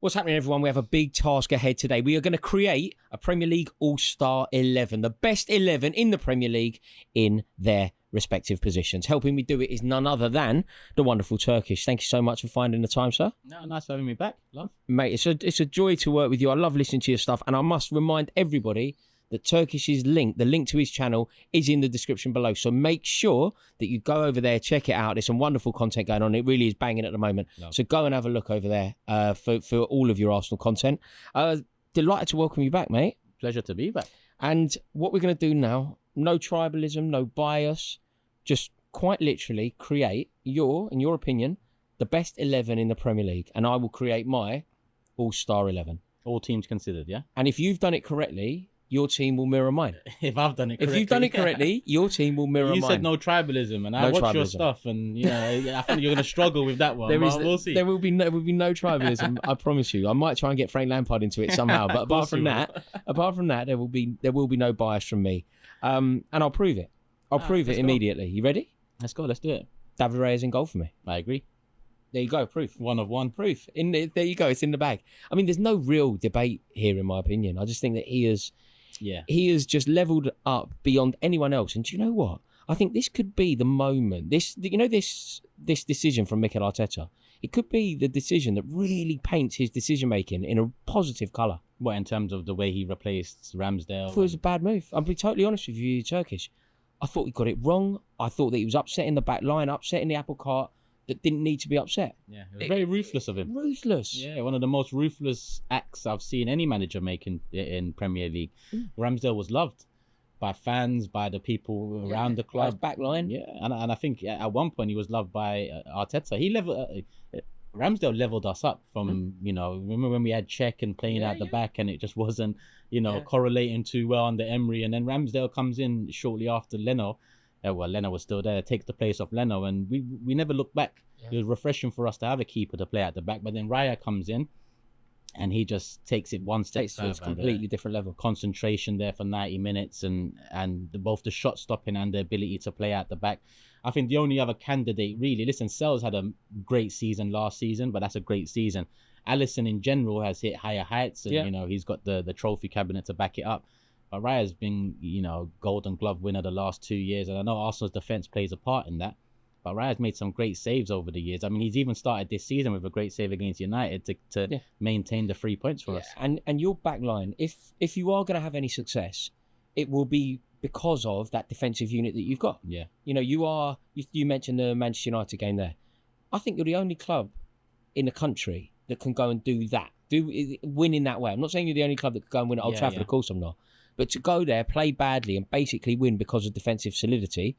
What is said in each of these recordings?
What's happening, everyone? We have a big task ahead today. We are going to create a Premier League All-Star 11, the best 11 in the Premier League in their respective positions. Helping me do it is none other than the wonderful Turkish. Thank you so much for finding the time, sir. No, nice having me back. Love. Mate, it's a joy to work with you. I love listening to your stuff, and I must remind everybody that Turkish's link, the link to his channel, is in the description below. So make sure that you go over there, check it out. There's some wonderful content going on. It really is banging at the moment. No. So go and have a look over there for all of your Arsenal content. Delighted to welcome you back, mate. Pleasure to be back. And what we're going to do now, no tribalism, no bias, just quite literally create in your opinion, the best 11 in the Premier League. And I will create my All-Star 11. All teams considered, yeah? And if you've done it correctly, your team will mirror mine. If I've done it correctly. If you've done it correctly, your team will mirror mine. You said no tribalism, and I watched your stuff, and I think you're going to struggle with that one. We'll see. There will be no tribalism. I promise you. I might try and get Frank Lampard into it somehow, but apart from that, there will be no bias from me, and I'll prove it. I'll prove it immediately. You ready? Let's go. Let's do it. David Raya in goal for me. I agree. There you go. Proof. 1 of 1. Proof. There you go. It's in the bag. I mean, there's no real debate here, in my opinion. I just think that he has just leveled up beyond anyone else. And do you know what? I think this could be the moment. This decision from Mikel Arteta, it could be the decision that really paints his decision making in a positive colour. What, in terms of the way he replaced Ramsdale? I thought it was a bad move. I'll be totally honest with you, Turkish. I thought he got it wrong. I thought that he was upsetting the back line, upsetting the apple cart that didn't need to be upset. Yeah, it was very ruthless of him. Ruthless. Yeah, one of the most ruthless acts I've seen any manager make in Premier League. Ramsdale was loved by fans, by the people around the club. By his back line. Yeah, and I think at one point he was loved by Arteta. Ramsdale leveled us up from, remember when we had Czech and playing out the back, and it just wasn't, correlating too well under Emery. And then Ramsdale comes in shortly after Leno. Leno was still there, takes the place of Leno, and we never looked back. Yeah. It was refreshing for us to have a keeper to play at the back, but then Raya comes in and he just takes it one step further. It's a completely different level. Concentration there for 90 minutes and both the shot stopping and the ability to play at the back. I think the only other candidate really, listen, Sells had a great season last season, but that's a great season. Alisson in general has hit higher heights and, he's got the trophy cabinet to back it up. But Raya's been, Golden Glove winner the last 2 years. And I know Arsenal's defence plays a part in that. But Raya's made some great saves over the years. I mean, he's even started this season with a great save against United to maintain the 3 points for us. And your back line, if you are going to have any success, it will be because of that defensive unit that you've got. Yeah. You mentioned the Manchester United game there. I think you're the only club in the country that can go and do that. Win in that way. I'm not saying you're the only club that can go and win at Old Trafford. Of course I'm not. But to go there, play badly, and basically win because of defensive solidity,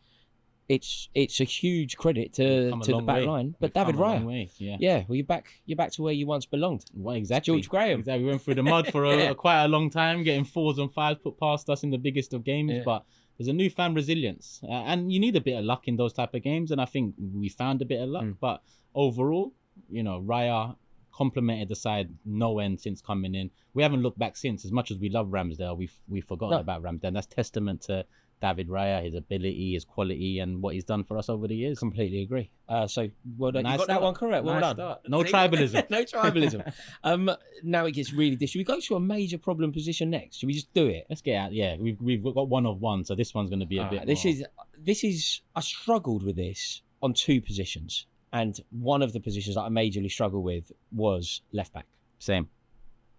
it's a huge credit to the back line. But David Raya, you're back to where you once belonged. Well, exactly. George Graham. Exactly. We went through the mud for quite a long time, getting 4s and 5s put past us in the biggest of games. Yeah. But there's a newfound resilience, and you need a bit of luck in those type of games. And I think we found a bit of luck. But overall, Raya complemented the side no end since coming in. We haven't looked back since. As much as we love Ramsdale, we've forgotten about Ramsdale. That's testament to David Raya, his ability, his quality, and what he's done for us over the years. Completely agree. So well done. You got that one correct. Well done. Start. No tribalism. No tribalism. Now it gets really Should we go to a major problem position next? Should we just do it? Let's get out. Yeah, we've got 1 of 1, so this one's going to be a bit. This is. I struggled with this on 2 positions. And one of the positions that I majorly struggled with was left back. Same.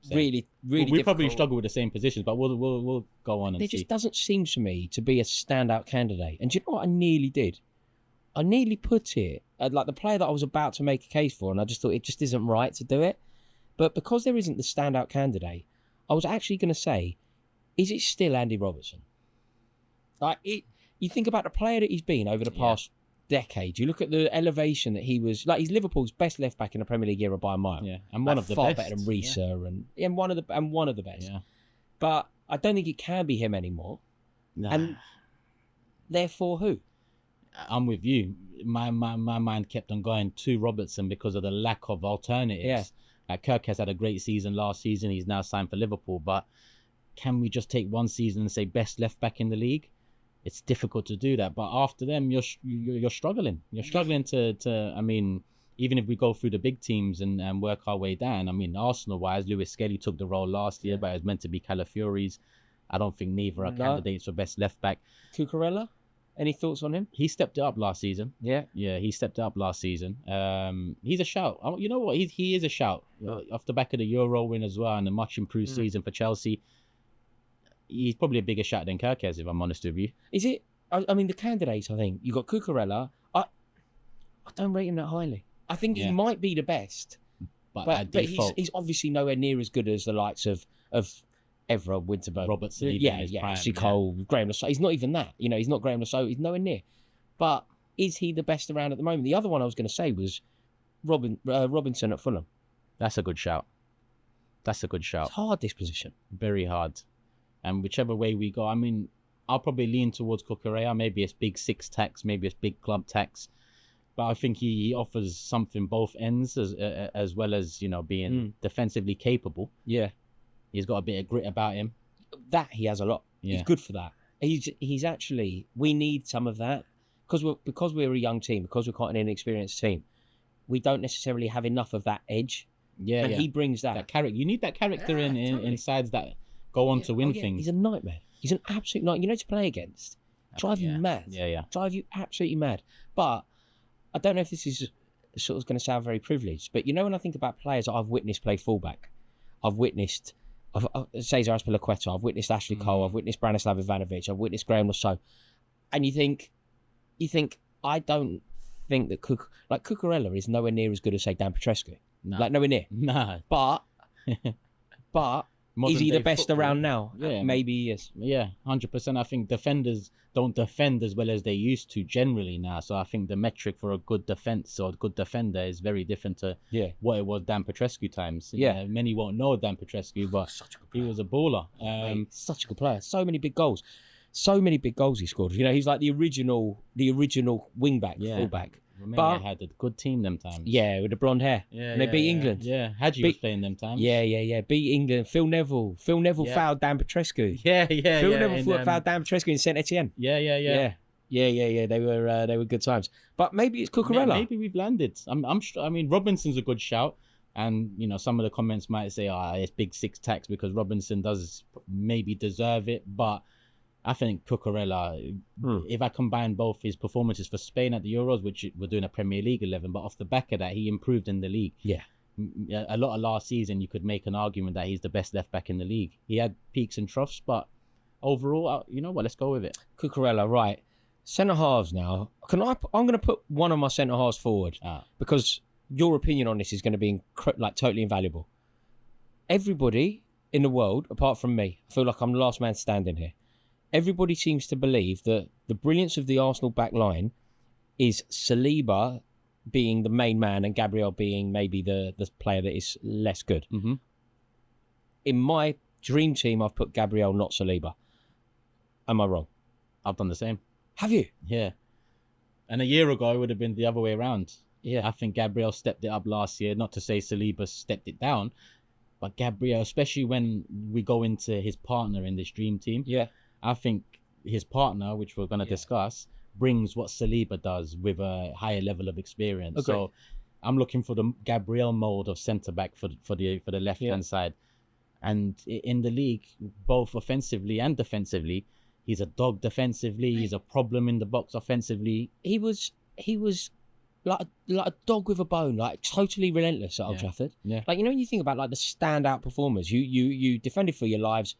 Really We probably struggle with the same positions, but we'll go on and see. There just doesn't seem to me to be a standout candidate. And do you know what I nearly did? I nearly put it like the player that I was about to make a case for, and I just thought it just isn't right to do it. But because there isn't the standout candidate, I was actually going to say, is it still Andy Robertson? You think about the player that he's been over the past decade. You look at the elevation that he was like. He's Liverpool's best left back in the Premier League era by a mile. Yeah, and one of the far best. better than Risa and one of the best. Yeah. But I don't think it can be him anymore. Nah. And therefore, who? I'm with you. My mind kept on going to Robertson because of the lack of alternatives. Yeah. Like Kirk has had a great season last season. He's now signed for Liverpool. But can we just take one season and say best left back in the league? It's difficult to do that. But after them, you're struggling. You're struggling to. I mean, even if we go through the big teams and work our way down, I mean, Arsenal-wise, Lewis Skelly took the role last year, but it was meant to be Calafiori's. I don't think neither are candidates for best left back. Cucurella, any thoughts on him? He stepped it up last season. Yeah. Yeah, he stepped it up last season. He's a shout. You know what? He is a shout. Off the back of the Euro win as well and a much improved season for Chelsea. He's probably a bigger shout than Kirkes, if I'm honest with you. Is it? I mean, the candidates, I think. You got Cucurella. I don't rate him that highly. I think he might be the best. But he's obviously nowhere near as good as the likes of Evra, Winterberg. Robertson. Ashley Cole, Graham Lassote. He's not even that. He's not Graham Lassote. He's nowhere near. But is he the best around at the moment? The other one I was going to say was Robinson at Fulham. That's a good shout. It's hard, this position. Very hard. And whichever way we go, I mean, I'll probably lean towards Cucurella. Maybe it's big six tax, maybe it's big club tax. But I think he offers something both ends as well as, being defensively capable. Yeah. He's got a bit of grit about him. That he has a lot. Yeah. He's good for that. He's actually, we need some of that. Because we're a young team, because we're quite an inexperienced team, we don't necessarily have enough of that edge. Yeah. And he brings that. That character. You need that character in sides that go on to win things. He's a nightmare. He's an absolute nightmare. To play against. Drive you mad. Yeah. Drive you absolutely mad. But I don't know if this is sort of going to sound very privileged, but when I think about players that I've witnessed play fullback, I've witnessed Cesar Azpilicueta, I've witnessed Ashley Cole, I've witnessed Branislav Ivanovic, I've witnessed Graham Lassote, and you think, I don't think that Cucurella is nowhere near as good as, say, Dan Petrescu. No. Like, nowhere near. No. But is he the best football around now? Yeah. Maybe he is. Yeah, 100%. I think defenders don't defend as well as they used to generally now. So I think the metric for a good defense or a good defender is very different to what it was Dan Petrescu times. Yeah. Many won't know Dan Petrescu, but he was a baller. Such a good player. So many big goals. He scored. He's like the original wing-back, full-back. Romania had a good team them times. Yeah, with the blonde hair. Yeah, and they beat England. Yeah, Hadji was playing them times. Yeah. Beat England. Phil Neville fouled Dan Petrescu. Yeah. Phil Neville fouled Dan Petrescu in Saint Etienne. Yeah. They were good times. But maybe it's Cucurella. Maybe we've landed. I mean, Robinson's a good shout. And, some of the comments might say, it's big six tax because Robinson does maybe deserve it. But I think Cucurella, if I combine both his performances for Spain at the Euros, which we're doing a Premier League 11, but off the back of that, he improved in the league. Yeah. A lot of last season, you could make an argument that he's the best left back in the league. He had peaks and troughs, but overall, you know what? Let's go with it. Cucurella, right. Centre halves now. I'm going to put one of my centre halves forward because your opinion on this is going to be totally invaluable. Everybody in the world, apart from me, I feel like I'm the last man standing here. Everybody seems to believe that the brilliance of the Arsenal back line is Saliba being the main man and Gabriel being maybe the player that is less good. Mm-hmm. In my dream team, I've put Gabriel, not Saliba. Am I wrong? I've done the same. Have you? Yeah. And a year ago, it would have been the other way around. Yeah. I think Gabriel stepped it up last year. Not to say Saliba stepped it down, but Gabriel, especially when we go into his partner in this dream team. Yeah. I think his partner, which we're going to discuss, brings what Saliba does with a higher level of experience. Okay. So I'm looking for the Gabriel mold of centre back for the left hand side. And in the league, both offensively and defensively, he's a dog defensively. He's a problem in the box offensively. He was like a dog with a bone, like totally relentless at Old Trafford. Yeah. Like when you think about the standout performers, you defended for your lives.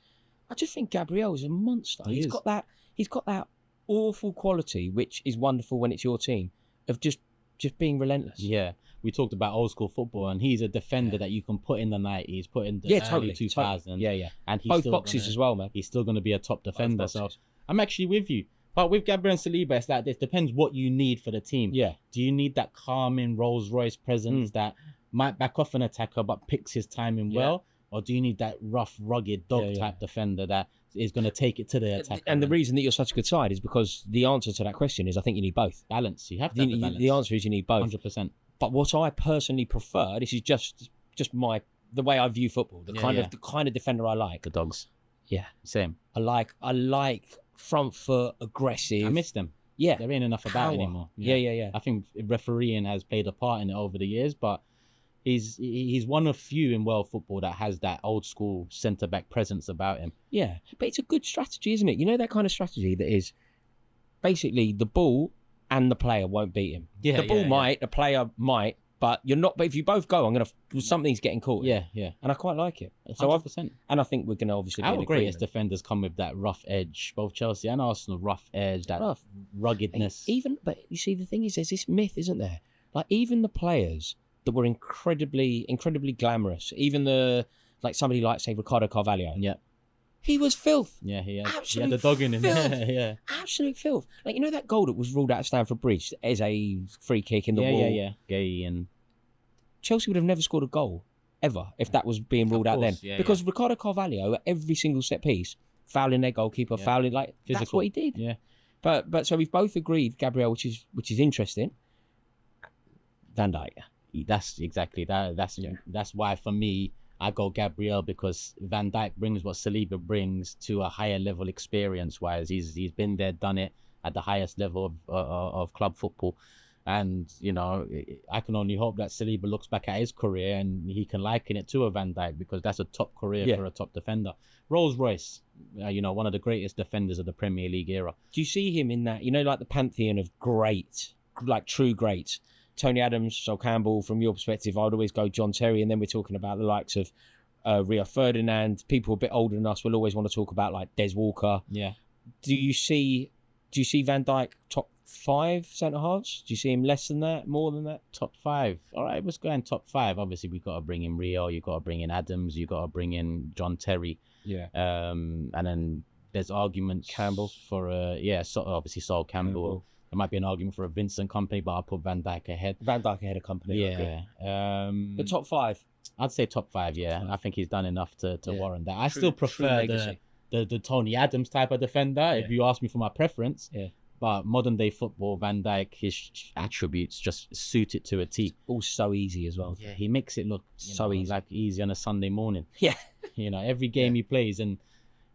I just think Gabriel is a monster. He's got that awful quality, which is wonderful when it's your team, of just being relentless. Yeah. We talked about old school football, and he's a defender that you can put in the 90s, put in the early 2000s. Totally. Yeah. And he's both still boxes as well, man. He's still going to be a top defender. So I'm actually with you. But with Gabriel and Saliba, it's like this. Depends what you need for the team. Yeah. Do you need that calming Rolls Royce presence that might back off an attacker but picks his timing well? Or do you need that rough, rugged dog type defender that is going to take it to the attacker? And the reason that you're such a good side is because the answer to that question is I think you need both. Balance. You have to have the balance. The answer is you need both. 100%. But what I personally prefer, this is just the way I view football, the kind of defender I like. The dogs. Yeah. Same. I like front foot, aggressive. I miss them. Yeah. There ain't enough about Power. anymore. Yeah. I think refereeing has played a part in it over the years, but he's one of few in world football that has that old school centre back presence about him. Yeah, but it's a good strategy, isn't it? You know, that kind of strategy that is basically the ball and the player won't beat him. Yeah, the ball yeah, might, the player might, but you're not. But if you both go, something's getting caught. Yeah. And I quite like it. So 100%. and I think we're going to obviously be Our in greatest agreement. defenders come with that rough edge, both Chelsea and Arsenal. Rough edge, that Rough. ruggedness. But you see, the thing is, there's this myth, isn't there? Like even the players that were incredibly glamorous, even somebody like say Ricardo Carvalho. Yeah. He was filth. Yeah, he had Absolute the dog in him. filth. Yeah. Absolute filth. Like, you know that goal that was ruled out at Stamford Bridge as a free kick in the wall? Yeah. Gay and Chelsea would have never scored a goal, ever, if that was being ruled out then. Yeah, because Ricardo Carvalho, at every single set piece, fouling their goalkeeper, fouling, like, physical. That's what he did. Yeah. But so we've both agreed, Gabriel, which is interesting. Van Dijk. That's exactly that. That's why for me I go Gabriel, because Van Dijk brings what Saliba brings to a higher level experience wise. He's been there, done it at the highest level of club football, and you know, I can only hope that Saliba looks back at his career and he can liken it to a Van Dijk, because that's a top career for a top defender. Rolls Royce, one of the greatest defenders of the Premier League era. Do you see him in that, like the pantheon of great, like true greats? Tony Adams, Sol Campbell. From your perspective, I'd always go John Terry, and then we're talking about the likes of Rio Ferdinand. People a bit older than us will always want to talk about like Des Walker. Yeah. Do you see Van Dijk top 5 centre halves? Do you see him less than that, more than that? Top 5. All right, let's go in top 5. Obviously, we've got to bring in Rio. You've got to bring in Adams. You've got to bring in John Terry. Yeah. And then there's arguments Campbell for obviously Sol Campbell. There might be an argument for a Vincent Kompany, but I'll put Van Dijk ahead. Van Dijk ahead of Kompany. Yeah. The top 5. I'd say top 5. Yeah, I think he's done enough to warrant that. I still true prefer legacy. the Tony Adams type of defender. If you ask me for my preference. Yeah. But modern day football, Van Dijk, his attributes just suit it to a T. All so easy as well. Yeah, he makes it look so easy, like easy on a Sunday morning. Yeah. Every game he plays, and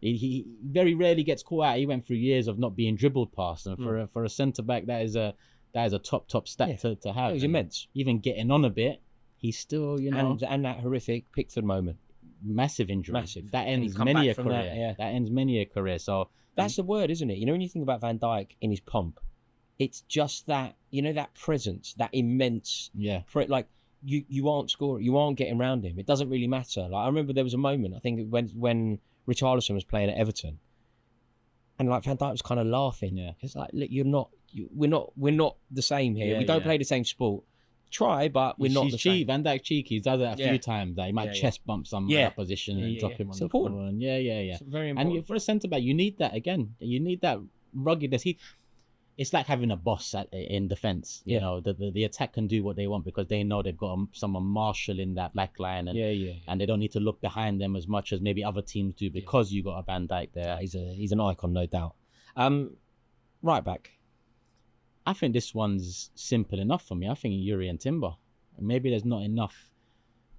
he very rarely gets caught out. He went through years of not being dribbled past, and for a centre back, that is a top stat to have. It was immense. Even getting on a bit, he's still and that horrific Pickford moment, massive injury, massive. That ends come many back a from career. that, That ends many a career. So that's the word, isn't it? When you think about Van Dijk in his pomp, it's just that that presence, that immense. Yeah. Like you aren't scoring, you aren't getting around him. It doesn't really matter. Like I remember there was a moment, I think when Richarlison was playing at Everton, and like Van Dijk was kind of laughing. Yeah. It's like, look, we're not the same here. Yeah, we don't play the same sport. Try, but we're not the same. Van Dijk cheeky. He does it a few times. That he might chest bump some opposition and drop him on the floor. And It's very important. And for a centre back, you need that again. You need that ruggedness. It's like having a boss in defence. You know, the attack can do what they want because they know they've got someone marshalling that back line, and and they don't need to look behind them as much as maybe other teams do because you got a Van Dijk there. He's an icon, no doubt. Right back. I think this one's simple enough for me. I think Yuri and Timber. Maybe there's not enough.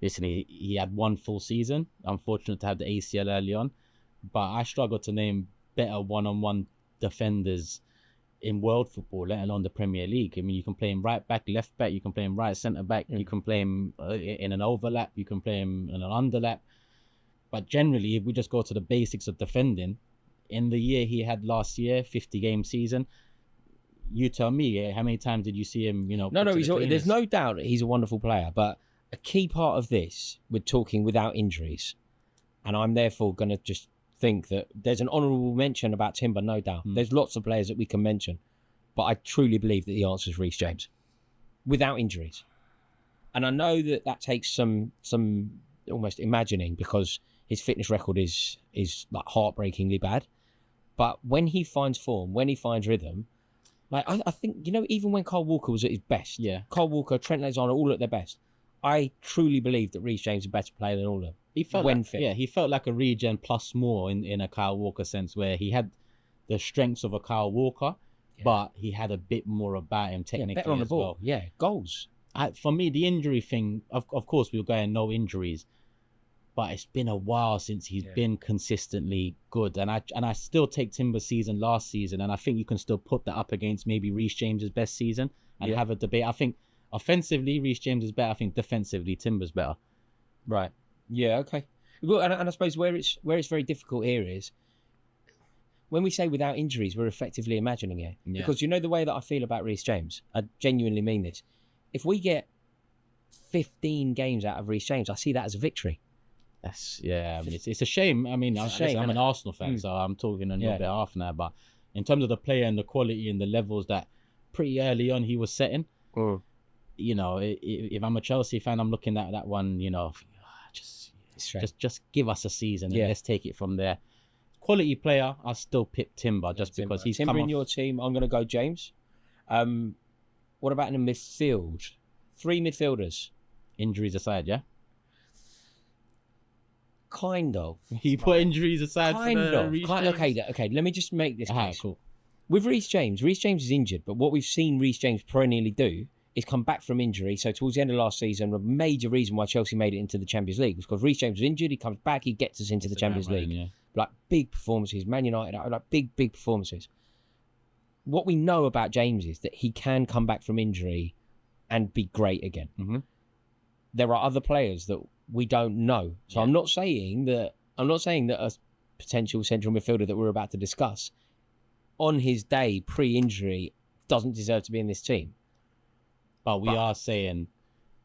Listen, he had one full season. Unfortunate to have the ACL early on, but I struggle to name better one-on-one defenders in world football, let alone the Premier League. I mean, you can play him right back, left back, you can play him right centre back, you can play him in an overlap, you can play him in an underlap. But generally, if we just go to the basics of defending, in the year he had last year, 50-game season, you tell me, how many times did you see him, No, there's no doubt that he's a wonderful player, but a key part of this, we're talking without injuries, and I'm therefore going to just think that there's an honourable mention about Timber, no doubt. There's lots of players that we can mention, but I truly believe that the answer is Reece James, without injuries. And I know that takes some almost imagining, because his fitness record is like heartbreakingly bad. But when he finds form, when he finds rhythm, like I think, even when Kyle Walker was at his best, Kyle Walker, Trent Alexander, all at their best, I truly believe that Reece James is a better player than all of them. He felt when like, fit. He felt like a regen plus more in a Kyle Walker sense, where he had the strengths of a Kyle Walker, but he had a bit more about him technically better on the ball. well. Yeah, goals. For me, the injury thing, of course, we were going no injuries, but it's been a while since he's been consistently good. And I still take Timber's season last season, and I think you can still put that up against maybe Reece James's best season and have a debate. I think offensively, Reece James is better. I think defensively, Timber's better. Right. Yeah. Okay. Well, and I suppose where it's very difficult here is when we say without injuries, we're effectively imagining it. Yeah. Because you know the way that I feel about Reece James. I genuinely mean this. If we get 15 games out of Reece James, I see that as a victory. I mean, it's a shame. I mean, I'm an Arsenal fan, so I'm talking on your behalf now. But in terms of the player and the quality and the levels that pretty early on he was setting, you know, if I'm a Chelsea fan, I'm looking at that one, you know, just give us a season and let's take it from there. Quality player, I'll still pick Timber because he's Timber in your team. I'm going to go James. What about in the midfield? 3 midfielders. Injuries aside, yeah? Kind of. He put injuries aside Okay, let me just make this case. Cool. With Reece James is injured, but what we've seen Reece James perennially do is come back from injury. So towards the end of last season, a major reason why Chelsea made it into the Champions League was because Reece James was injured. He comes back, he gets us into the Champions League. Like big performances, Man United, like big performances. What we know about James is that he can come back from injury and be great again. Mm-hmm. There are other players that we don't know. So I'm not saying that a potential central midfielder that we're about to discuss on his day pre-injury doesn't deserve to be in this team. But we are saying,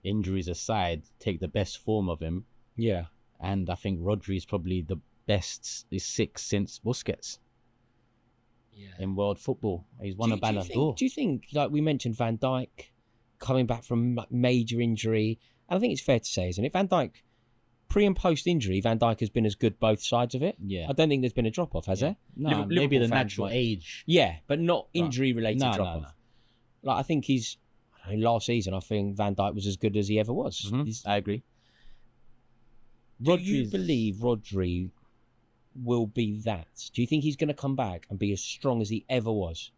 injuries aside, take the best form of him. Yeah. And I think Rodri is probably the best 6 since Busquets. Yeah. In world football. He's won a Ballon d'Or. Do you think, like we mentioned, Van Dijk coming back from major injury, and I think it's fair to say, isn't it? Van Dijk, pre and post injury, Van Dijk has been as good both sides of it. Yeah. I don't think there's been a drop off, has there? No, maybe the natural age. Yeah, but not injury related drop off. No. Like I think last season, I think Van Dijk was as good as he ever was. Mm-hmm. I agree. Do you believe Rodri will be that? Do you think he's going to come back and be as strong as he ever was?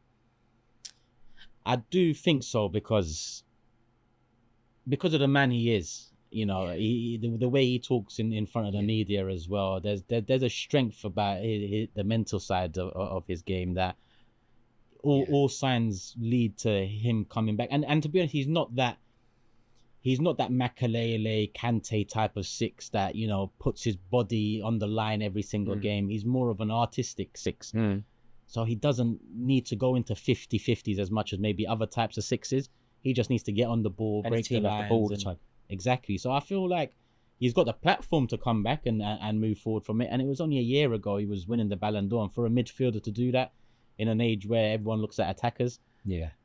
I do think so because of the man he is. You know, the way he talks in front of the media as well. There's a strength about the mental side of his game that all signs lead to him coming back. And to be honest, he's not that Makelele, Kante type of 6 that, you know, puts his body on the line every single game. He's more of an artistic 6. So he doesn't need to go into 50-50s as much as maybe other types of 6s. He just needs to get on the ball, and break the lines. All the time. Exactly. So I feel like he's got the platform to come back and move forward from it. And it was only a year ago he was winning the Ballon d'Or. And for a midfielder to do that in an age where everyone looks at attackers,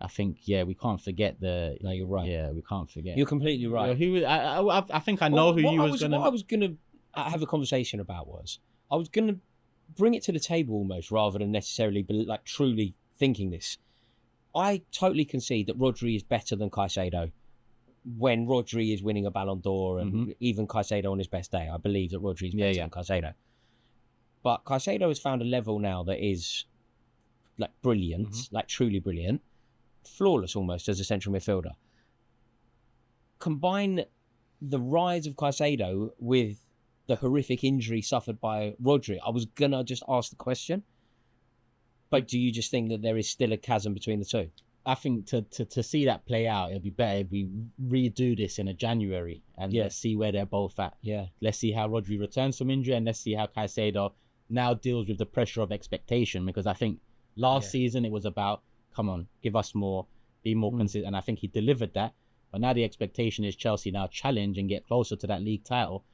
I think, we can't forget No, you're right. Yeah, we can't forget. You're completely right. I think I know who you was going to... What I was going to have a conversation about was, I was going to bring it to the table almost, rather than necessarily like truly thinking this. I totally concede that Rodri is better than Caicedo when Rodri is winning a Ballon d'Or, and even Caicedo on his best day. I believe that Rodri is better than Caicedo. But Caicedo has found a level now that is like brilliant, like truly brilliant, flawless almost as a central midfielder. Combine the rise of Caicedo with the horrific injury suffered by Rodri. I was going to just ask the question, but do you just think that there is still a chasm between the two? I think to see that play out, it'll be better if we redo this in a January and let's see where they're both at. Yeah. Let's see how Rodri returns from injury, and let's see how Caicedo now deals with the pressure of expectation, because I think last season it was about, come on, give us more, be more consistent, and I think he delivered that. But now the expectation is Chelsea now challenge and get closer to that league title.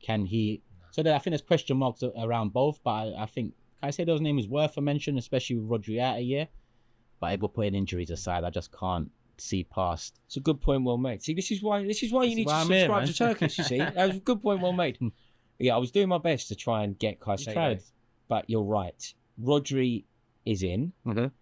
Can he? So I think there's question marks around both, but I think Caicedo's name is worth a mention, especially with Rodri out a year. But if we're putting injuries aside, I just can't see past. It's a good point, well made. See, this is why you need to subscribe to Turkish. You see, that was a good point, well made. Yeah, I was doing my best to try and get Caicedo, but you're right. Rodri is in.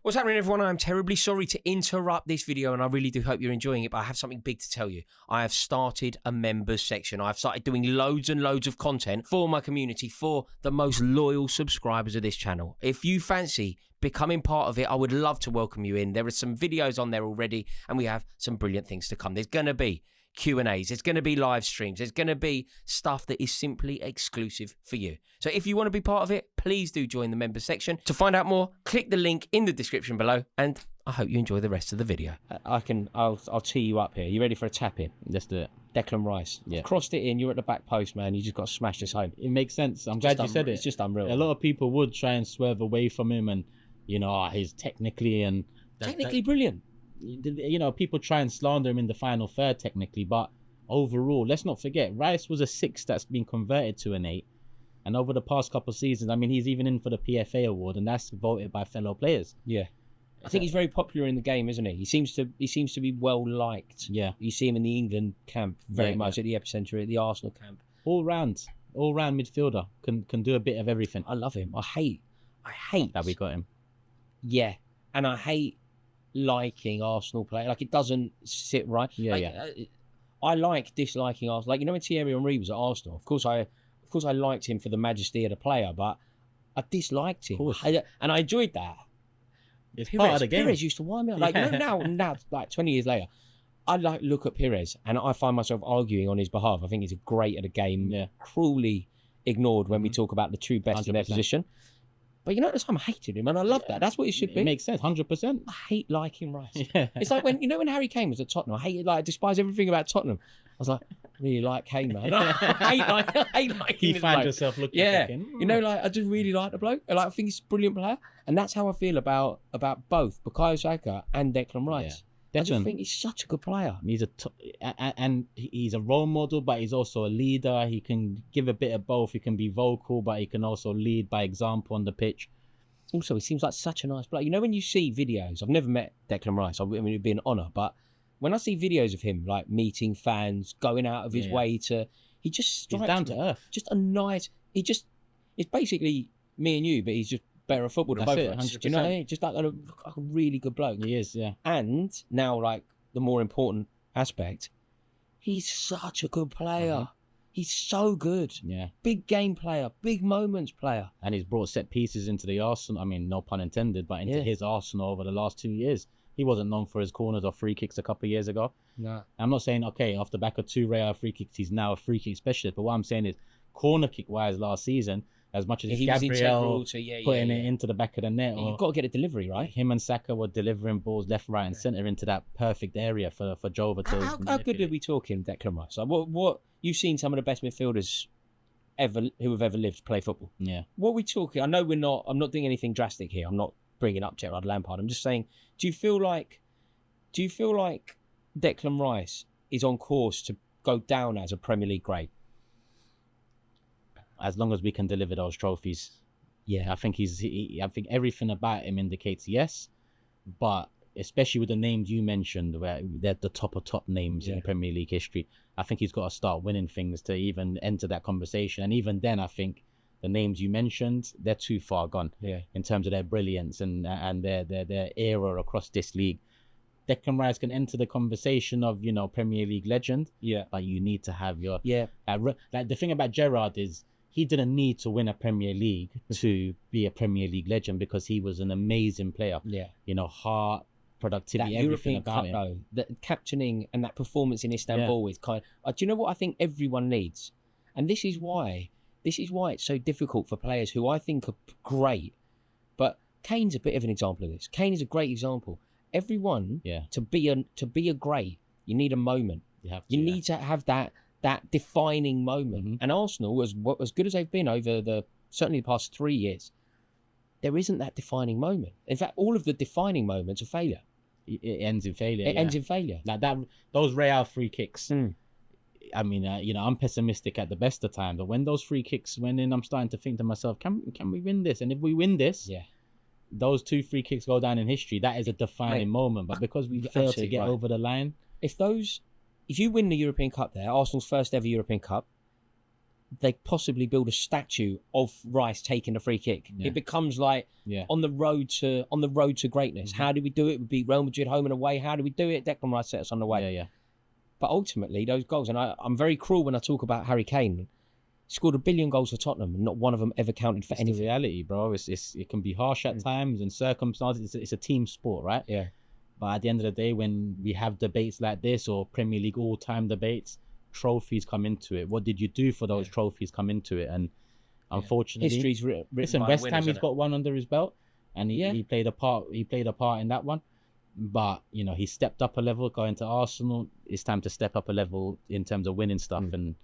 What's happening, everyone? I'm terribly sorry to interrupt this video, and I really do hope you're enjoying it, but I have something big to tell you. I have started a members section. I've started doing loads and loads of content for my community, for the most loyal subscribers of this channel. If you fancy becoming part of it, I would love to welcome you in. There are some videos on there already, and we have some brilliant things to come. There's going to be Q&As. There's going to be live streams. There's going to be stuff that is simply exclusive for you. So if you want to be part of it, please do join the members section. To find out more, click the link in the description below, and I hope you enjoy the rest of the video. I'll tee you up here. You ready for a tap in? Let's do it. Declan Rice. Yeah. Crossed it in. You're at the back post, man. You just got to smash this home. It makes sense. I'm glad you said it. It's just unreal. A lot of people would try and swerve away from him, and he's technically and brilliant. People try and slander him in the final third technically, but overall, let's not forget, Rice was a 6 that's been converted to an 8, and over the past couple of seasons, I mean, he's even in for the PFA award, and that's voted by fellow players. Yeah. I think he's very popular in the game, isn't he? He seems to be well liked. Yeah. You see him in the England camp very much, at the epicenter, at the Arsenal camp. All round midfielder, can do a bit of everything. I love him. I hate that we got him. Yeah. And I hate liking Arsenal play. Like, it doesn't sit right. I like disliking Arsenal. Like, when Thierry Henry was at Arsenal, of course I liked him for the majesty of the player, but I disliked him. And I enjoyed that. It's part of the game. Pires used to wind me up. Like, now, like 20 years later, I look at Pires and I find myself arguing on his behalf. I think he's great at a game, cruelly ignored when we talk about the true best 100%. In their position. But at the time, I hated him, and I love that. That's what it should be. It makes sense, 100%. I hate liking Rice. Yeah. It's like when Harry Kane was at Tottenham. I despise everything about Tottenham. I was like, really like Kane, man. I hate liking You find yourself looking I just really like the bloke. I think he's a brilliant player, and that's how I feel about both Bukayo Saka and Declan Rice. I just think he's such a good player. He's a role model, but he's also a leader. He can give a bit of both. He can be vocal, but he can also lead by example on the pitch. Also, he seems like such a nice player. When you see videos, I've never met Declan Rice. I mean, it'd be an honour, but when I see videos of him, like meeting fans, going out of his way he just strikes he's down to earth. Just a nice. It's basically me and you, but he's just better at football than both of us. 100%. Do you know what I mean? Just like a really good bloke. He is, yeah. And now, like, the more important aspect, he's such a good player. He's so good. Yeah. Big game player, big moments player. And he's brought set pieces into the Arsenal. I mean, no pun intended, but into his Arsenal over the last 2 years. He wasn't known for his corners or free kicks a couple of years ago. No. I'm not saying, off the back of 2 rare free kicks, he's now a free kick specialist. But what I'm saying is, corner kick wise last season, as much as Gabriel putting it into the back of the net. You've got to get a delivery, right? Him and Saka were delivering balls left, right and centre into that perfect area for Jova to... How good are we talking, Declan Rice? Like, what you've seen some of the best midfielders who have ever lived play football. Yeah. What are we talking? I know I'm not doing anything drastic here. I'm not bringing up Gerrard Lampard. I'm just saying, do you feel like Declan Rice is on course to go down as a Premier League great? As long as we can deliver those trophies. Yeah, I think I think everything about him indicates yes, but especially with the names you mentioned, where they're the top of top names in Premier League history, I think he's got to start winning things to even enter that conversation. And even then, I think the names you mentioned, they're too far gone in terms of their brilliance and their era across this league. Declan Rice can enter the conversation of, Premier League legend. Yeah. But you need to have your... Yeah. Like the thing about Gerrard is, he didn't need to win a Premier League to be a Premier League legend because he was an amazing player. Yeah. Heart, productivity, that everything European about Cup, him. though, the captaining and that performance in Istanbul is kind of... do you know what I think everyone needs? And this is why it's so difficult for players who I think are great. But Kane's a bit of an example of this. Kane is a great example. Everyone, to be a great, you need a moment. You need to have that defining moment. And Arsenal, as good as they've been over certainly the past 3 years, there isn't that defining moment. In fact, all of the defining moments are failure. It ends in failure. It ends in failure. Like that, those Real free kicks. I mean, I'm pessimistic at the best of times, but when those free kicks went in, I'm starting to think to myself, can we win this? And if we win this, those 2 free kicks go down in history. That is a defining moment. But because we failed to get over the line, if you win the European Cup there, Arsenal's first ever European Cup, they possibly build a statue of Rice taking a free kick. It becomes like on the road to greatness. How do we do it? We beat Real Madrid home and away. How do we do it? Declan Rice set us on the way. But ultimately, those goals, and I'm very cruel when I talk about Harry Kane. He scored 1 billion goals for Tottenham, and not one of them ever counted for anything. The reality, bro. It can be harsh at times and circumstances. It's a team sport, right? Yeah. But at the end of the day, when we have debates like this or Premier League all-time debates, trophies come into it. What did you do for those trophies come into it? And unfortunately, history's written listen, by West winners, Ham, he's isn't it? got one under his belt, and he played a part. He played a part in that one. But he stepped up a level going to Arsenal. It's time to step up a level in terms of winning stuff. And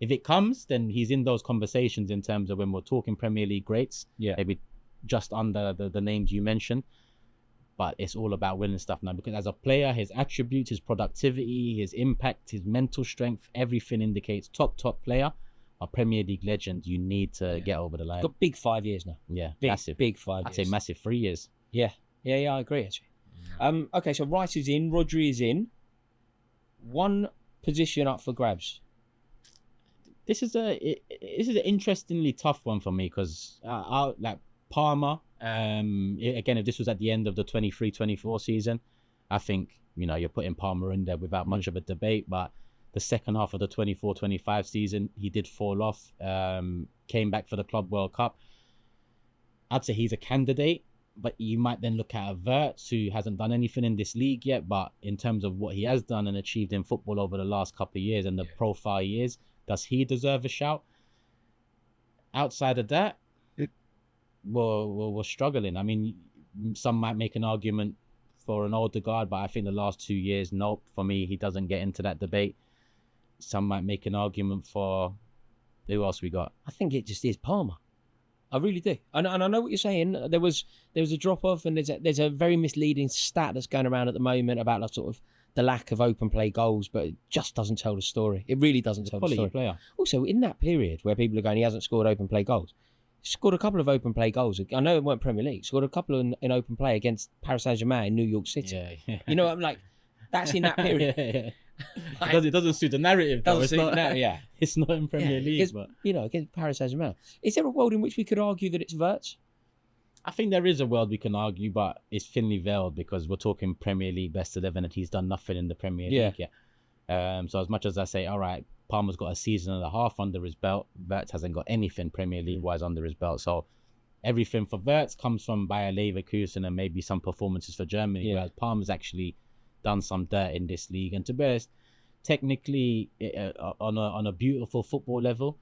if it comes, then he's in those conversations in terms of when we're talking Premier League greats. Yeah. Maybe just under the names you mentioned. But it's all about winning stuff now, because as a player, his attributes, his productivity, his impact, his mental strength, everything indicates top player. A Premier League legend, you need to get over the line. Got big 5 years now. Yeah, Big, massive. big 5 I'd years. say massive 3 years. Yeah, I agree actually. Okay, so Rice is in, Rodri is in. One position up for grabs. This is an interestingly tough one for me, because like Palmer. Again, if this was at the end of the 23-24 season, I think you're putting Palmer in there without much of a debate. But the second half of the 24-25 season, he did fall off. Came back for the Club World Cup. I'd say he's a candidate, but you might then look at Wirtz, who hasn't done anything in this league yet. But in terms of what he has done and achieved in football over the last couple of years and the profile he is, does he deserve a shout? Outside of that, we're struggling. I mean, some might make an argument for an Odegaard, but I think the last 2 years, nope. For me, he doesn't get into that debate. Some might make an argument for who else we got. I think it just is Palmer. I really do. And I know what you're saying. There was a drop off, and there's a very misleading stat that's going around at the moment about like sort of the lack of open play goals, but it just doesn't tell the story. It really doesn't tell the story. Player. Also, in that period where people are going, he hasn't scored open play goals. He scored a couple of open play goals. I know it weren't Premier League. Scored a couple in open play against Paris Saint-Germain in New York City. Yeah. You know, I'm like, that's in that period. It doesn't suit the narrative, though. It's not in Premier League. Against, but against Paris Saint-Germain. Is there a world in which we could argue that it's Wirtz? I think there is a world we can argue, but it's thinly veiled, because we're talking Premier League best 11 and he's done nothing in the Premier League yet. So as much as I say, all right, Palmer's got a season and a half under his belt, Wirtz hasn't got anything Premier League-wise under his belt. So everything for Wirtz comes from Bayer Leverkusen and maybe some performances for Germany, whereas Palmer's actually done some dirt in this league. And to be honest, technically, on a beautiful football level,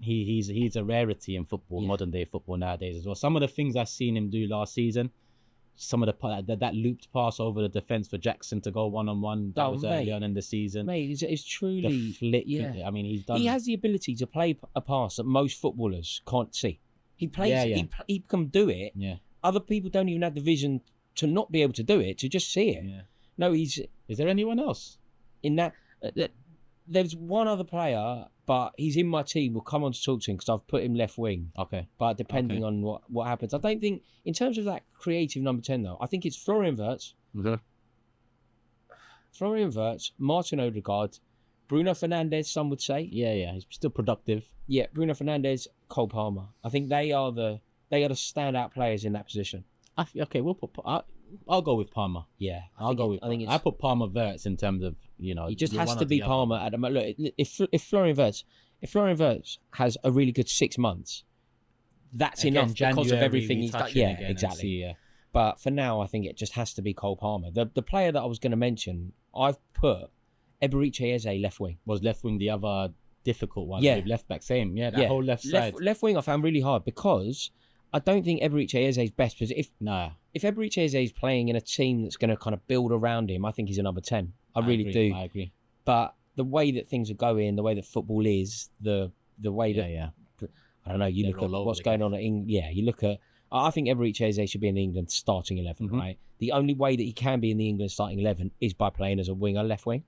he's a rarity in football, modern day football nowadays as well. Some of the things I've seen him do last season, some of that looped pass over the defense for Jackson to go 1-on-1, that was early on in the season. Mate, it's truly the flick. I mean, he has the ability to play a pass that most footballers can't see. He plays. He can do it. Yeah. Other people don't even have the vision to not be able to do it, to just see it. Yeah. No, Is there anyone else in that? There's one other player, but he's in my team. We'll come on to talk to him because I've put him left wing. Okay. But depending on what happens, I don't think in terms of that creative number 10 though. I think it's Florian Wirtz. Okay. Florian Wirtz, Martin Odegaard, Bruno Fernandes. Some would say. Yeah. He's still productive. Yeah, Bruno Fernandes, Cole Palmer. I think they are the standout players in that position. Okay, we'll put. I'll go with Palmer. Yeah, I put Palmer Wirtz in terms of He just has to be Palmer at the moment. Look, if Florian Wirtz has a really good 6 months, that's enough because of everything he's done. Yeah, exactly. But for now, I think it just has to be Cole Palmer. The player that I was going to mention, I've put Eberechi Eze left wing. Was left wing the other difficult one? Yeah, with left back, same. Yeah, that whole left side. Left wing I found really hard because I don't think Eberechi Eze's best position. If Eberechi Eze is playing in a team that's going to kind of build around him, I think he's a number 10. I really do. I agree. But the way that things are going, the way that football is, the way that I don't know. You look at what's going on at England. Yeah, you look at. I think Eberechi Eze should be in the England starting 11. Right. The only way that he can be in the England starting 11 is by playing as a winger, left wing.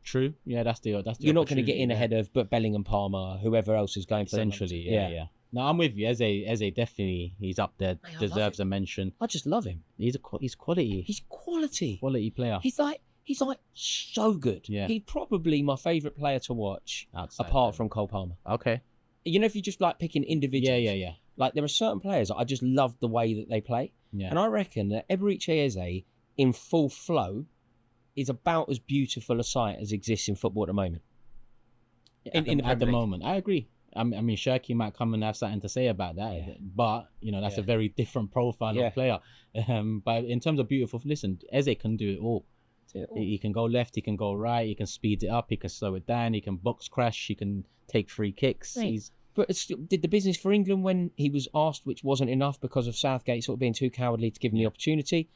True. Yeah, that's the. You're not going to get in ahead of Bellingham, Palmer, whoever else is going for essentially. Yeah. No, I'm with you. Eze definitely, he's up there. Mate, deserves a mention. I just love him. He's quality. He's quality. Quality player. He's like so good. Yeah. He's probably my favourite player to watch apart from Cole Palmer. Okay. You know, if you just like picking individuals. Yeah. Like there are certain players that I just love the way that they play. Yeah. And I reckon that Eberechi Eze in full flow is about as beautiful a sight as exists in football at the moment. At the moment. I agree. I mean, Shirky might come and have something to say about that, but that's a very different profile of player. But in terms of beautiful, listen, Eze can do it all. He can go left, he can go right, he can speed it up, he can slow it down, he can box crash, he can take free kicks. But did the business for England when he was asked, which wasn't enough because of Southgate sort of being too cowardly to give him the opportunity.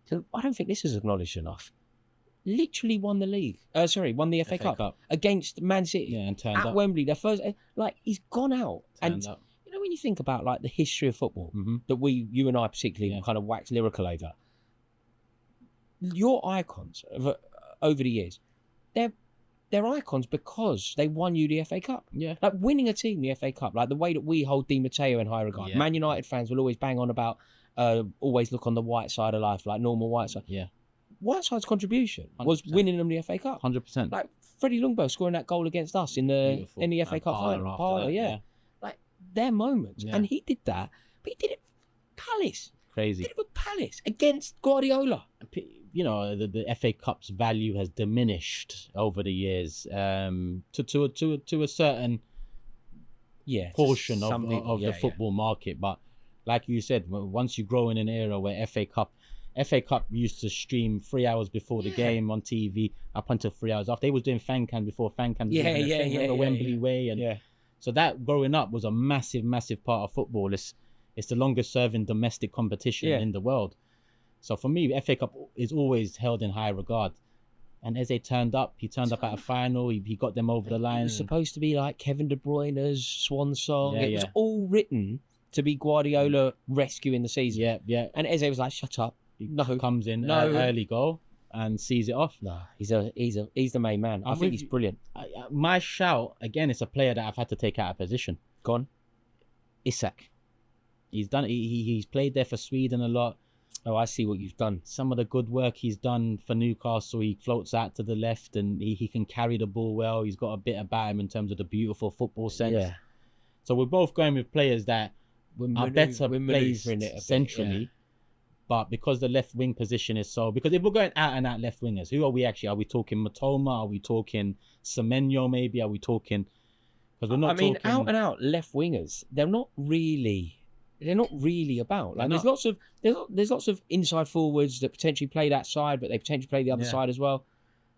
So I don't think this is acknowledged enough. Literally won the league. Won the FA Cup against Man City. Yeah, and turned at up. Wembley. Their first, he's gone out. Turned up. When you think about the history of football that you and I particularly kind of wax lyrical over, your icons over the years, they're icons because they won you the FA Cup. Yeah. Like winning a team the FA Cup, like the way that we hold Di Matteo in high regard. Yeah. Man United fans will always bang on about always look on the white side of life, like normal Whiteside. Yeah. Whiteside's contribution 100%. was winning them the FA Cup. 100%. Like Freddie Longbow scoring that goal against us in the FA Cup final. Parlour, yeah. Like their moments. Yeah. And he did that, but he did it with Palace. Crazy. He did it with Palace against Guardiola. The FA Cup's value has diminished over the years to a certain portion of the football market. But like you said, once you grow in an era where FA Cup used to stream 3 hours before the game on TV, up until 3 hours after. They was doing fan cam before fan cam. The Wembley way. And so that growing up was a massive, massive part of football. It's the longest serving domestic competition in the world. So for me, FA Cup is always held in high regard. And as they turned up, he turned up at a final. He got them over the line. It was supposed to be like Kevin De Bruyne's swan song. Yeah, it was all written to be Guardiola rescuing the season. Yeah, yeah. And Eze was like, "Shut up." No, comes in early goal and sees it off. No, he's the main man. I think he's brilliant. My shout again, it's a player that I've had to take out of position. Gone. Isak. He's done. He's played there for Sweden a lot. Oh, I see what you've done. Some of the good work he's done for Newcastle. He floats out to the left and he can carry the ball well. He's got a bit about him in terms of the beautiful football sense. Yeah. So we're both going with players that are better placed centrally. Yeah. But because the left wing position is because if we're going out and out left wingers, who are we actually? Are we talking Matoma? Are we talking Semenyo maybe? Are we talking... Because we're not talking... out and out left wingers, they're not really about. Like there's lots of inside forwards that potentially play that side, but they potentially play the other side as well.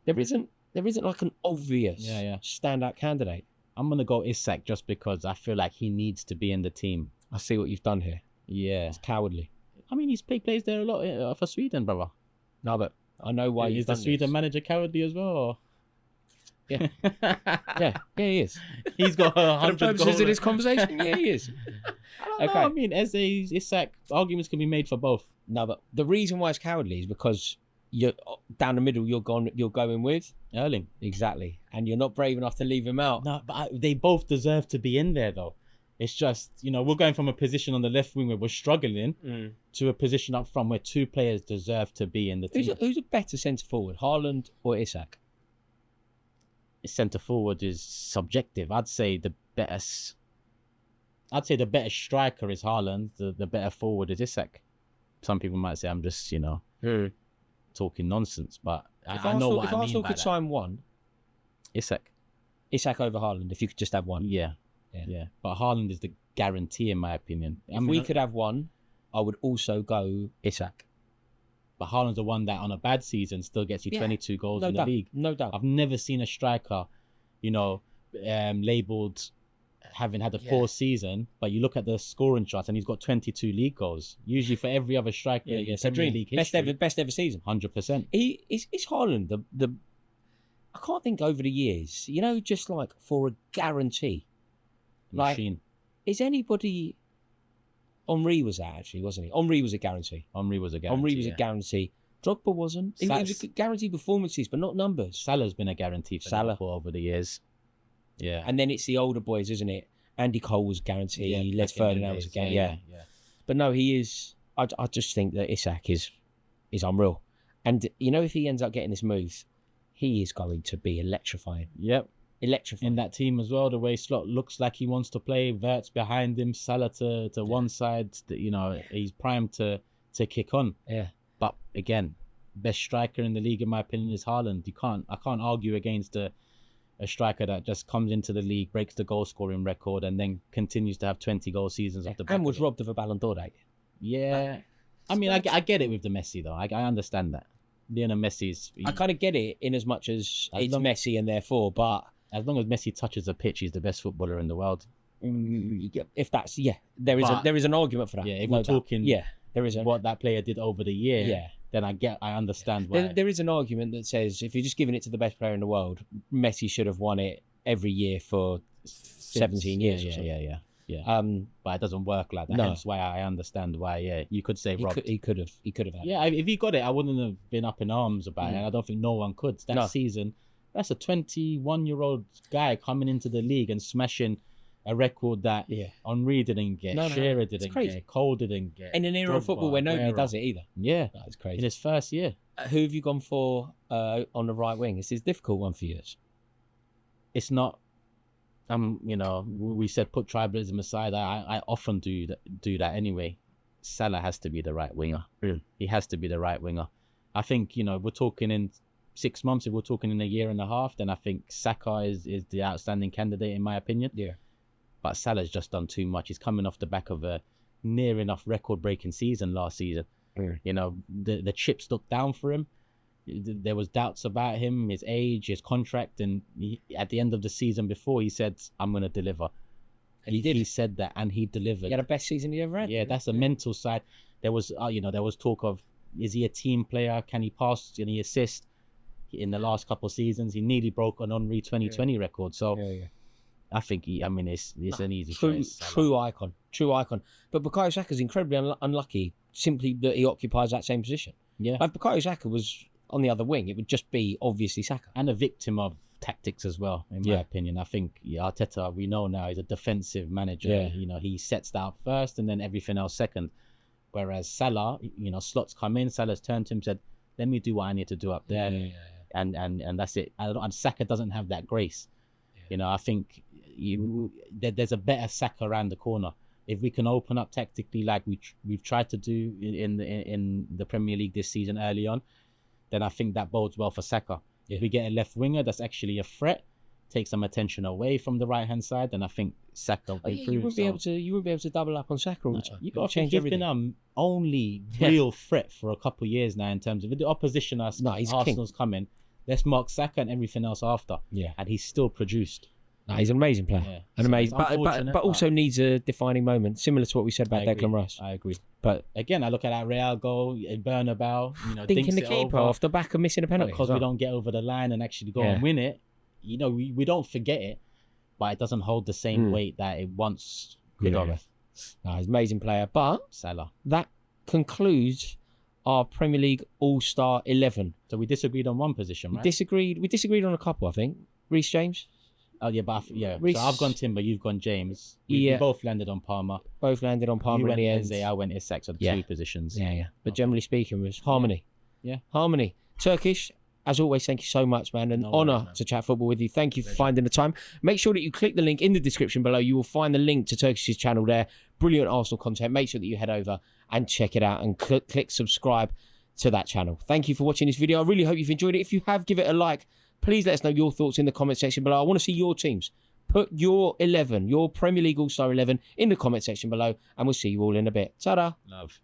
There isn't like an obvious standout candidate. I'm gonna go Isak just because I feel like he needs to be in the team. I see what you've done here. Yeah, it's cowardly. I mean, plays there a lot for Sweden, brother. No, but I know why you've done this. Is the Sweden manager cowardly as well? Or? Yeah. yeah, he is. He's got 100 For the purposes of this conversation, yeah, he is. Okay. I mean, Eze, Isak, arguments can be made for both. No, but the reason why it's cowardly is because you're down the middle. You're going with Erling. Exactly, and you're not brave enough to leave him out. No, but they both deserve to be in there, though. It's just, we're going from a position on the left wing where we're struggling to a position up front where two players deserve to be in the team. Who's a better centre forward, Haaland or Isak? Centre forward is subjective. I'd say the better striker is Haaland. The better forward is Isak. Some people might say I'm just talking nonsense, but I know what I mean. If Arsenal could sign one, Isak over Haaland. If you could just have one, yeah. But Haaland is the guarantee, in my opinion. If we could have one, I would also go Isak. But Haaland's the one that on a bad season still gets you 22 goals in the league. No doubt. I've never seen a striker, labelled having had a poor season, but you look at the scoring charts and he's got 22 league goals. Usually for every other striker in Premier League history. Best ever season. 100%. Is Haaland the I can't think over the years, just like for a guarantee. Machine. Is anybody... Henry was that actually, wasn't he? Henry was a guarantee. Henry was a guarantee. Drogba wasn't. It was guaranteed performances, but not numbers. Salah's been a guarantee for Liverpool over the years. Yeah. And then it's the older boys, isn't it? Andy Cole was a guarantee. Yeah, Les Ferdinand was a guarantee. Yeah. But no, he is... I just think that Isak is unreal. And, if he ends up getting this move, he is going to be electrifying. Yep. Electrifying. In that team as well, the way Slot looks like he wants to play, Vert's behind him, Salah to one side, he's primed to kick on. Yeah. But again, best striker in the league in my opinion is Haaland. I can't argue against the a striker that just comes into the league, breaks the goal scoring record, and then continues to have 20 goal seasons off the back And was of it. robbed of a Ballon d'Or that year. Yeah. I mean, I get it with the Messi, though. I understand that. Lionel Messi's... I kind of get it in as much as it's long- Messi and therefore, but... As long as Messi touches the pitch, he's the best footballer in the world. If that's... Yeah, there is an argument for that. Yeah, if no we're doubt. talking Yeah, there is what that player did over the year, Yeah. then I understand why. There is an argument that says if you're just giving it to the best player in the world, Messi should have won it every year for 17 years or something. Yeah. But it doesn't work like that. No. Hence why I understand why. Yeah, you could say robbed. He could have had Yeah, if he got it, I wouldn't have been up in arms about it. And I don't think no one could. That season, that's a 21-year-old guy coming into the league and smashing a record that Henry didn't get, Shearer didn't get, Cole didn't get. In an era of football where nobody does it either. Yeah, That is crazy. in his first year. Who have you gone for on the right wing? It's a difficult one for you. It's not. We said put tribalism aside. I often do that anyway. Salah has to be the right winger. He has to be the right winger. I think we're talking in 6 months. If we're talking in a year and a half, then I think Saka is the outstanding candidate in my opinion. Yeah. But Salah's just done too much. He's coming off the back of a near enough record-breaking season last season. The chips looked down for him. There was doubts about him, his age, his contract, and at the end of the season before, he said, "I'm going to deliver," and he did. He said that, and he delivered. He had the best season he ever had. Yeah, that's the mental side. There was, there was talk of, is he a team player? Can he pass? Can he assist? In the last couple of seasons, he nearly broke an Henry 2020 record. So, I think it's an easy choice. True icon. But Bukayo Saka's incredibly unlucky, simply that he occupies that same position. Yeah, if Bukayo Saka was on the other wing, it would just be obviously Saka. And a victim of tactics as well, in my opinion. I think Arteta, we know now, is a defensive manager. Yeah. He sets that up first and then everything else second. Whereas Salah, slots come in, Salah's turned to him, said, let me do what I need to do up there. And that's it. And Saka doesn't have that grace. I think there's a better Saka around the corner. If we can open up tactically like we've tried to do in the Premier League this season early on, then I think that bodes well for Saka. If we get a left winger that's actually a threat, take some attention away from the right hand side, then I think Saka will improve. You wouldn't be able to double up on Saka all the time. You got to change He's everything. been only real threat for a couple of years now in terms of if the opposition Arsenal's coming. Let's mark Saka and everything else after. Yeah, and he's still produced. No, he's an amazing player. Yeah. An amazing, unfortunate, but also needs a defining moment, similar to what we said about Declan Rice. I agree. But again, I look at that Real goal in Bernabeu. thinking the keeper off the back of missing a penalty because we don't get over the line and actually go and win it. We don't forget it, but it doesn't hold the same weight that it once could have. No, he's an amazing player. But Salah. That concludes our Premier League All-Star 11. So we disagreed on one position, right? We disagreed on a couple, I think. Reece James. Oh yeah, but Reece, so I've gone Timber, you've gone James. We both landed on Palmer. Both landed on Palmer you in the end. Eze, I went Isak, so the two positions. Yeah. But generally speaking, it was harmony. Yeah. Harmony. Turkish, as always, thank you so much, man. An honour to chat football with you. Thank you for finding the time. Make sure that you click the link in the description below. You will find the link to Turkish's channel there. Brilliant Arsenal content. Make sure that you head over and check it out and click subscribe to that channel. Thank you for watching this video. I really hope you've enjoyed it. If you have, give it a like. Please let us know your thoughts in the comment section below. I want to see your teams. Put your 11, your Premier League All-Star 11 in the comment section below, and we'll see you all in a bit. Ta-da! Love.